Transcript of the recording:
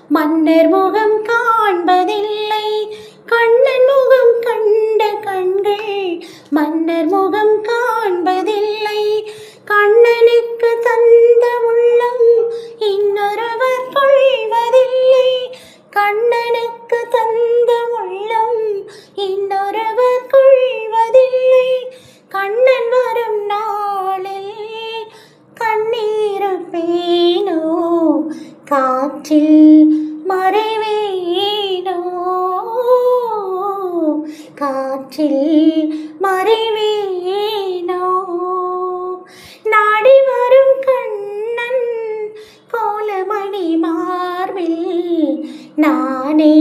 மன்னர் முகம் காண்பதில்லை கண்ணன் முகம் கண்ட கண்கள். மன்னர் முகம் காண்பதில்லை கண்ணனுக்கு தந்த உள்ளம் இன்னொருவர் கொள்வதில்லை. கண்ணனுக்கு தந்த உள்ளம் இன்னொருவர் கொள்வதில்லை. கண்ணன் வரும் நாளில் கண்ணீருப்பேனோ காற்றில் மறைவேனோ காற்றில் மறைவேனோ. நாடி வரும் கண்ணன் கோலமணி மார்பில் நானே